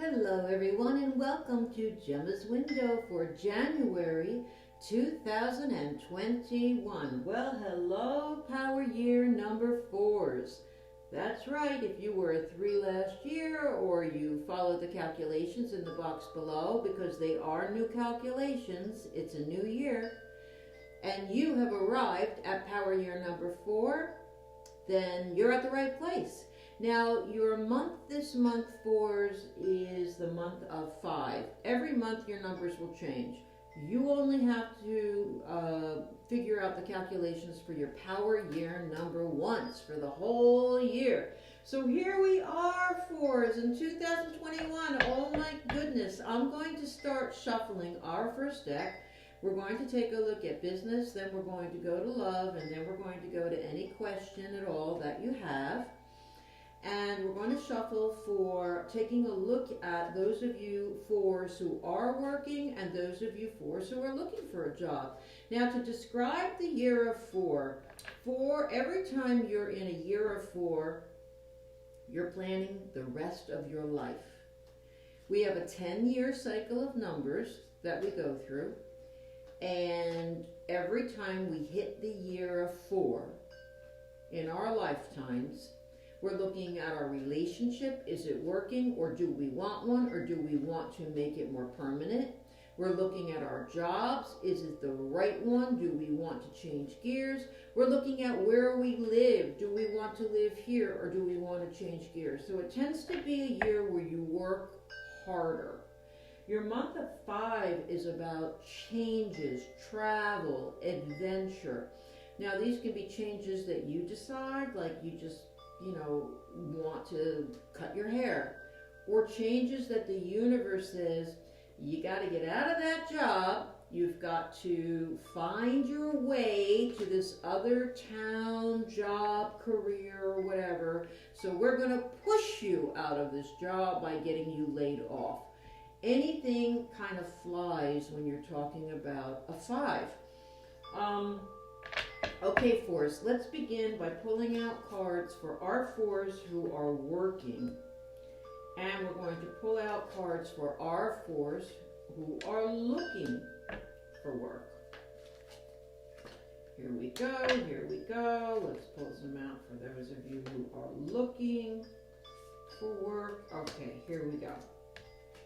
Hello everyone and welcome to Gemma's Window for January 2021. Well, hello power year number 4s. That's right, if you were a 3 last year or you followed the calculations in the box below, because they are new calculations, it's a new year, and you have arrived at power year number 4, then you're at the right place. Now, your month this month, 4s, is the month of 5. Every month your numbers will change. You only have to figure out the calculations for your power year number once for the whole year. So here we are, 4s, in 2021. Oh my goodness, I'm going to start shuffling our first deck. We're going to take a look at business, then we're going to go to love, and then we're going to go to any question at all that you have. And we're going to shuffle for taking a look at those of you 4s who are working and those of you 4s who are looking for a job. Now, to describe the year of 4, every time you're in a year of 4, you're planning the rest of your life. We have a 10-year cycle of numbers that we go through, and every time we hit the year of 4 in our lifetimes, we're looking at our relationship. Is it working, or do we want one, or do we want to make it more permanent? We're looking at our jobs. Is it the right one? Do we want to change gears? We're looking at where we live. Do we want to live here, or do we want to change gears? So it tends to be a year where you work harder. Your month of 5 is about changes, travel, adventure. Now, these can be changes that you decide, like you just want to cut your hair, or changes that the universe says, you got to get out of that job, you've got to find your way to this other town, job, career, or whatever, so we're going to push you out of this job by getting you laid off. Anything kind of flies when you're talking about a 5. Okay, 4s, let's begin by pulling out cards for our 4s who are working. And we're going to pull out cards for our 4s who are looking for work. Here we go, here we go. Let's pull some out for those of you who are looking for work. Okay, here we go.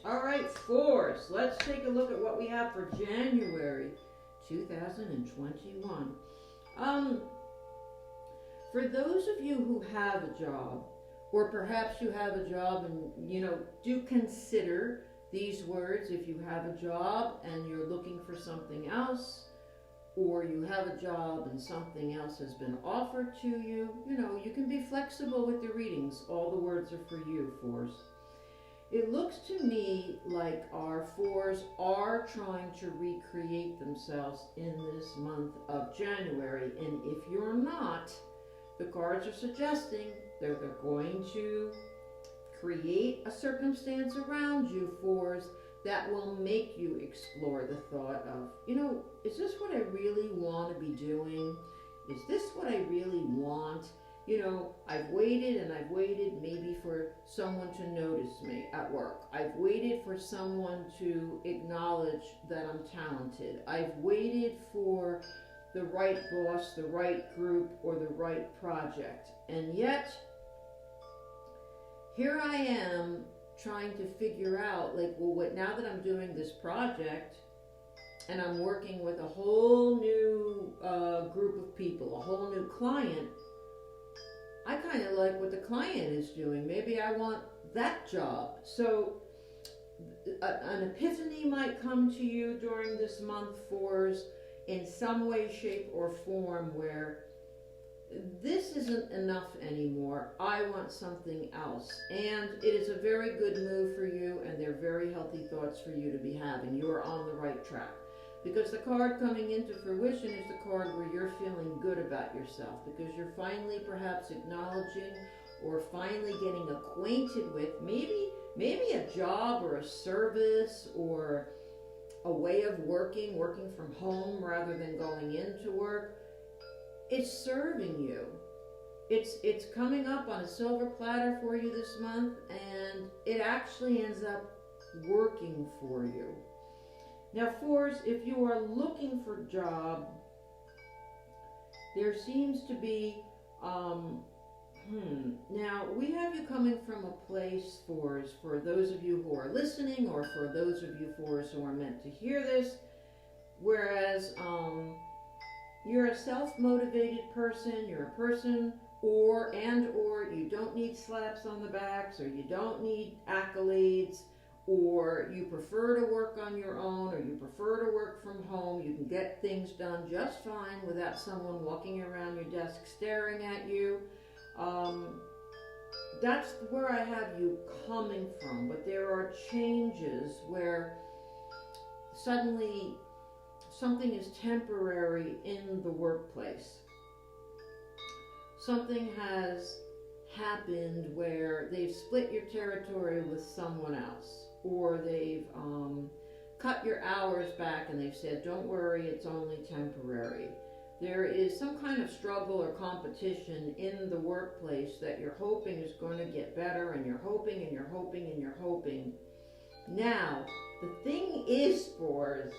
All right, 4s, let's take a look at what we have for January 2021. For those of you who have a job, or perhaps you have a job and, do consider these words. If you have a job and you're looking for something else, or you have a job and something else has been offered to you, you can be flexible with the readings. All the words are for you, 4s. It looks to me like our 4s are trying to recreate themselves in this month of January. And if you're not, the cards are suggesting that they're going to create a circumstance around you, 4s, that will make you explore the thought of, is this what I really want to be doing? Is this what I really want? I've waited and I've waited maybe for someone to notice me at work. I've waited for someone to acknowledge that I'm talented. I've waited for the right boss, the right group, or the right project. And yet, here I am trying to figure out, now that I'm doing this project and I'm working with a whole new group of people, a whole new client, I kind of like what the client is doing. Maybe I want that job. So an epiphany might come to you during this month, 4s, in some way, shape, or form, where this isn't enough anymore. I want something else. And it is a very good move for you, and they're very healthy thoughts for you to be having. You are on the right track. Because the card coming into fruition is the card where you're feeling good about yourself, because you're finally perhaps acknowledging or finally getting acquainted with maybe a job or a service or a way of working from home rather than going into work. It's serving you. it's coming up on a silver platter for you this month, and it actually ends up working for you. Now, fours, if you are looking for a job, there seems to be, now we have you coming from a place, fours, for those of you who are listening, or for those of you fours who are meant to hear this, whereas you're a self-motivated person, you're a person, or you don't need slaps on the backs, or you don't need accolades, or you prefer to work on your own, or you prefer to work from home. You can get things done just fine without someone walking around your desk staring at you. That's where I have you coming from. But there are changes where suddenly something is temporary in the workplace. Something has happened where they've split your territory with someone else, or they've cut your hours back and they've said, don't worry, it's only temporary. There is some kind of struggle or competition in the workplace that you're hoping is going to get better, and you're hoping and you're hoping and you're hoping. Now, the thing is, fours,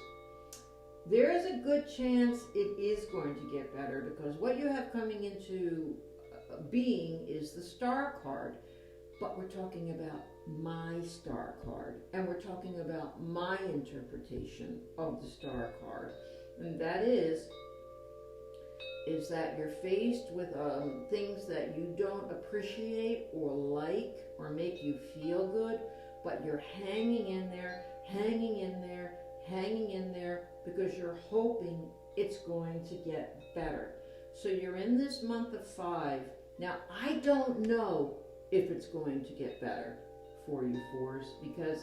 there is a good chance it is going to get better, because what you have coming into being is the star card. But we're talking about my star card, and we're talking about my interpretation of the star card. And that is that you're faced with things that you don't appreciate or like or make you feel good, but you're hanging in there, hanging in there, hanging in there, because you're hoping it's going to get better. So you're in this month of 5. Now, I don't know if it's going to get better for you, fours, because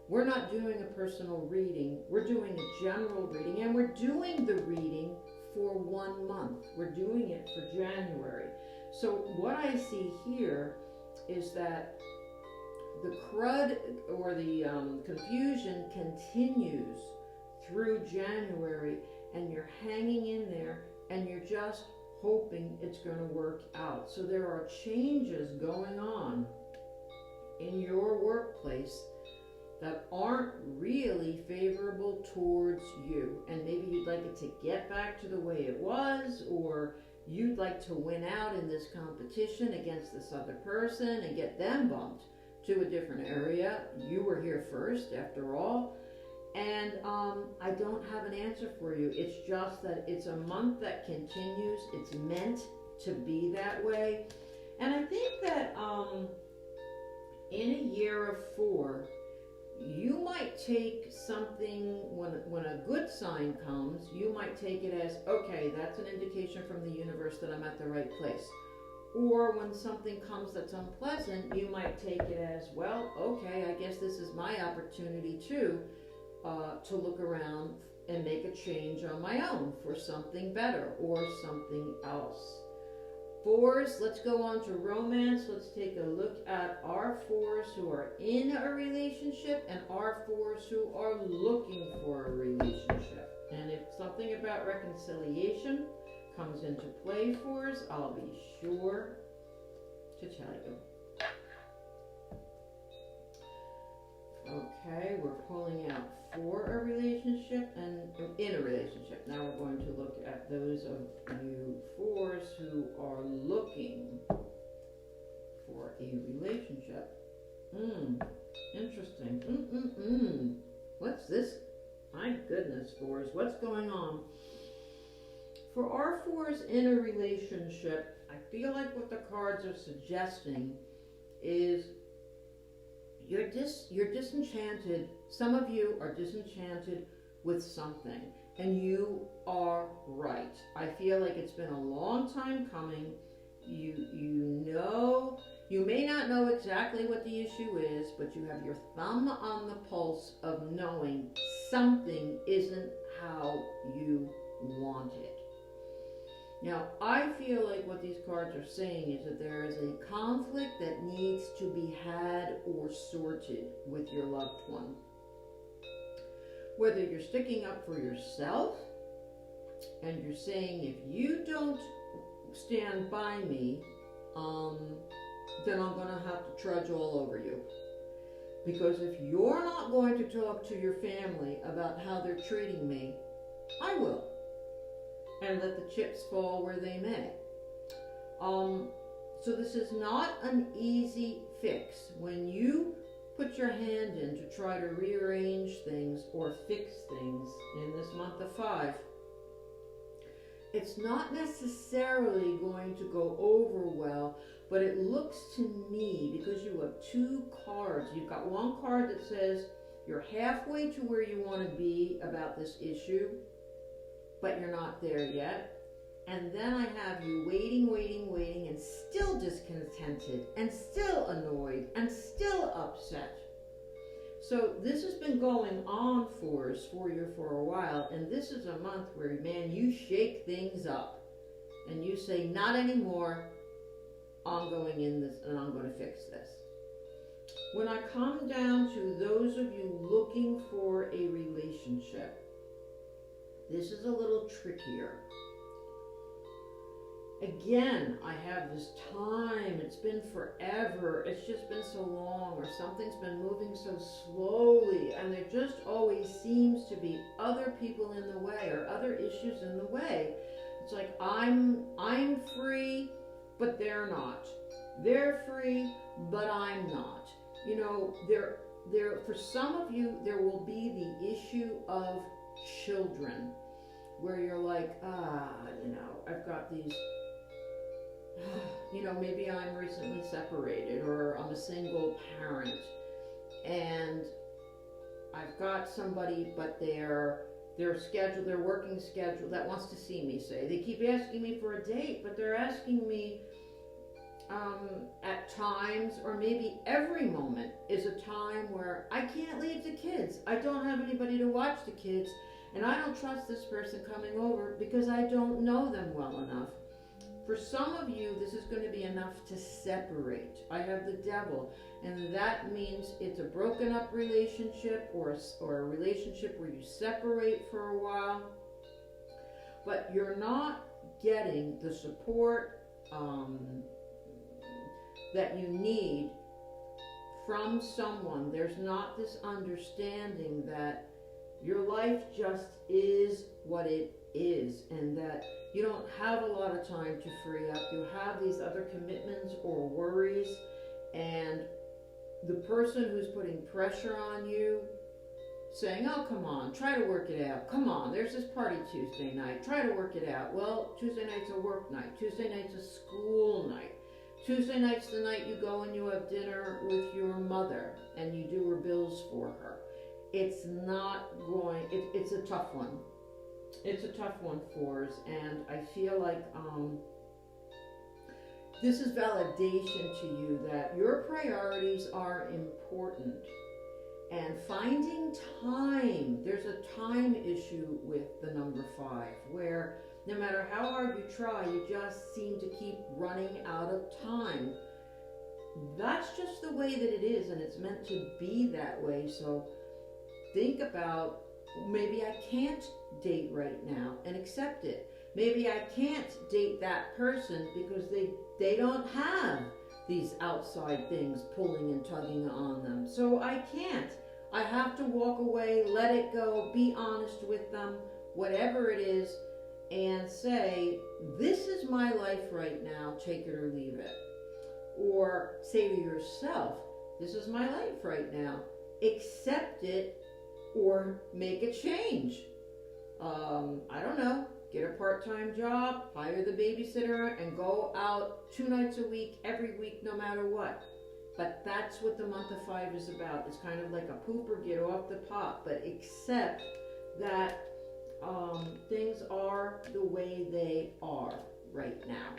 we're not doing a personal reading. We're doing a general reading, and we're doing the reading for 1 month. We're doing it for January. So what I see here is that the crud, or the confusion, continues through January, and you're hanging in there, and you're just hoping it's going to work out. So there are changes going on in your workplace that aren't really favorable towards you, and maybe you'd like it to get back to the way it was, or you'd like to win out in this competition against this other person and get them bumped to a different area. You were here first, after all. And I don't have an answer for you. It's just that it's a month that continues. It's meant to be that way. And I think that in a year of 4, you might take something, when a good sign comes, you might take it as, okay, that's an indication from the universe that I'm at the right place. Or when something comes that's unpleasant, you might take it as, well, okay, I guess this is my opportunity too, to look around and make a change on my own for something better or something else. 4s, let's go on to romance. Let's take a look at our 4s who are in a relationship and our 4s who are looking for a relationship. And if something about reconciliation comes into play, 4s, I'll be sure to tell you. Okay, we're pulling out for a relationship and in a relationship. Now we're going to look at those of you 4s who are looking for a relationship. Interesting. What's this? My goodness, 4s, what's going on? For our 4s in a relationship, I feel like what the cards are suggesting is you're disenchanted. Some of you are disenchanted with something, and you are right. I feel like it's been a long time coming. You know, you may not know exactly what the issue is, but you have your thumb on the pulse of knowing something isn't how you want it. Now, I feel like what these cards are saying is that there is a conflict that needs to be had or sorted with your loved one. Whether you're sticking up for yourself and you're saying, if you don't stand by me, then I'm going to have to trudge all over you. Because if you're not going to talk to your family about how they're treating me, I will. And let the chips fall where they may. So this is not an easy fix. When you put your hand in to try to rearrange things or fix things in this month of 5, it's not necessarily going to go over well, but it looks to me, because you have 2 cards, you've got one card that says you're halfway to where you want to be about this issue, but you're not there yet. And then I have you waiting, and still discontented, and still annoyed, and still upset. So this has been going on for you for a while, and this is a month where, man, you shake things up, and you say, not anymore, I'm going in this, and I'm going to fix this. When I come down to those of you looking for a relationship, this is a little trickier. Again, I have this time, it's been forever, it's just been so long, or something's been moving so slowly, and there just always seems to be other people in the way, or other issues in the way. It's like, I'm free, but they're not. They're free, but I'm not. You know, for some of you, there will be the issue of children, where you're like, I've got these, maybe I'm recently separated, or I'm a single parent, and I've got somebody, but their working schedule that wants to see me, say. They keep asking me for a date, but they're asking me at times, or maybe every moment is a time where I can't leave the kids. I don't have anybody to watch the kids, and I don't trust this person coming over because I don't know them well enough. For some of you, this is going to be enough to separate. I have the devil, and that means it's a broken up relationship, or a relationship where you separate for a while, but you're not getting the support that you need from someone. There's not this understanding that your life just is what it is, and that you don't have a lot of time to free up. You have these other commitments or worries, and the person who's putting pressure on you, saying, oh, come on, try to work it out. Come on, there's this party Tuesday night. Try to work it out. Well, Tuesday night's a work night. Tuesday night's a school night. Tuesday night's the night you go and you have dinner with your mother and you do her bills for her. It's not going, it's a tough one. It's a tough one for us, and I feel like this is validation to you that your priorities are important. And finding time, there's a time issue with the number 5, where no matter how hard you try, you just seem to keep running out of time. That's just the way that it is, and it's meant to be that way. So think about, maybe I can't date right now, and accept it. Maybe I can't date that person because they don't have these outside things pulling and tugging on them. So I can't. I have to walk away, let it go, be honest with them, whatever it is, and say, this is my life right now, take it or leave it. Or say to yourself, this is my life right now, accept it or make a change. I don't know, get a part-time job, hire the babysitter, and go out 2 nights a week, every week, no matter what. But that's what the month of 5 is about. It's kind of like a pooper, get off the pot, but accept that things are the way they are right now.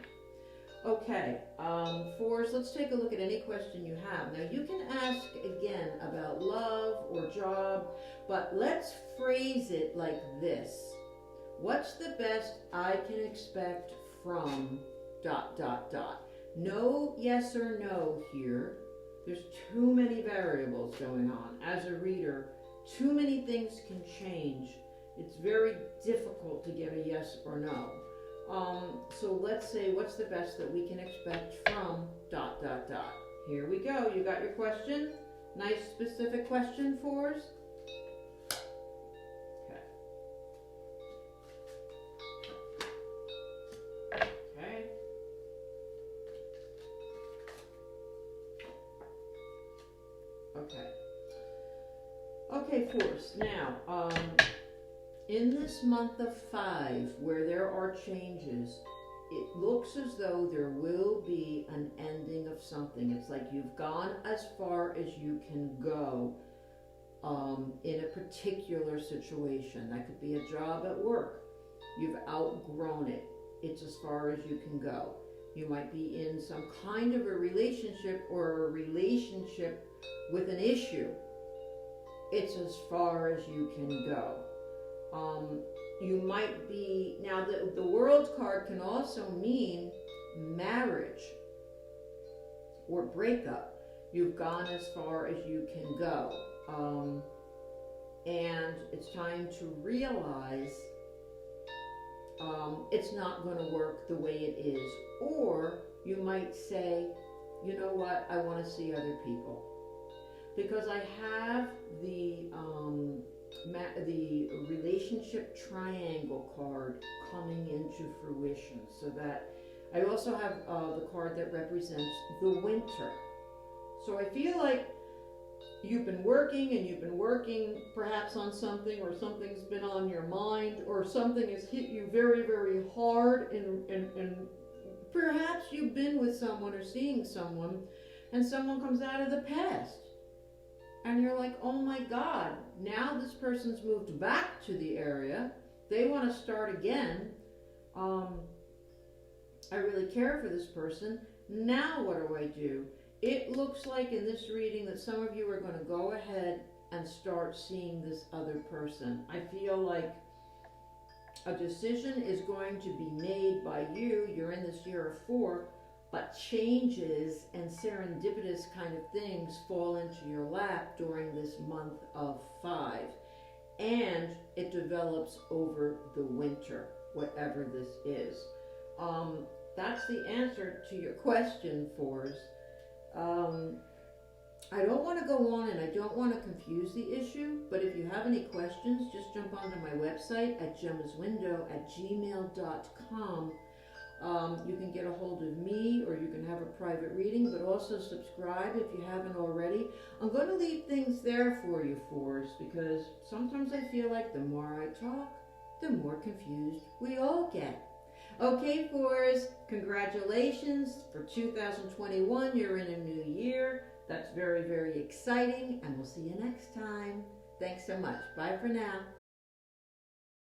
Okay, 4s, let's take a look at any question you have. Now you can ask again about love or job, but let's phrase it like this. What's the best I can expect from ... No yes or no here. There's too many variables going on. As a reader, too many things can change. It's very difficult to get a yes or no. So let's say, what's the best that we can expect from ... Here we go. You got your question? Nice specific question for us? Okay. Okay. Okay. Okay, Force. Now, in this month of 5, where there are changes, it looks as though there will be an ending of something. It's like you've gone as far as you can go in a particular situation. That could be a job at work. You've outgrown it. It's as far as you can go. You might be in some kind of a relationship or a relationship with an issue. It's as far as you can go. You might be, now the World card can also mean marriage or breakup. You've gone as far as you can go. And it's time to realize it's not going to work the way it is. Or you might say, you know what, I want to see other people. Because I have the relationship triangle card coming into fruition, so that I also have the card that represents the winter. So I feel like you've been working perhaps on something, or something's been on your mind, or something has hit you very, very hard, and perhaps you've been with someone or seeing someone, and someone comes out of the past. And you're like, oh my God, now this person's moved back to the area. They want to start again. I really care for this person. Now what do I do? It looks like in this reading that some of you are going to go ahead and start seeing this other person. I feel like a decision is going to be made by you. You're in this year of 4. But changes and serendipitous kind of things fall into your lap during this month of 5. And it develops over the winter, whatever this is. That's the answer to your question, Force. I don't want to go on and I don't want to confuse the issue, but if you have any questions, just jump onto my website at gemmaswindow@gmail.com. You can get a hold of me, or you can have a private reading, but also subscribe if you haven't already. I'm going to leave things there for you, Force, because sometimes I feel like the more I talk, the more confused we all get. Okay, Force, congratulations for 2021. You're in a new year. That's very, very exciting, and we'll see you next time. Thanks so much. Bye for now.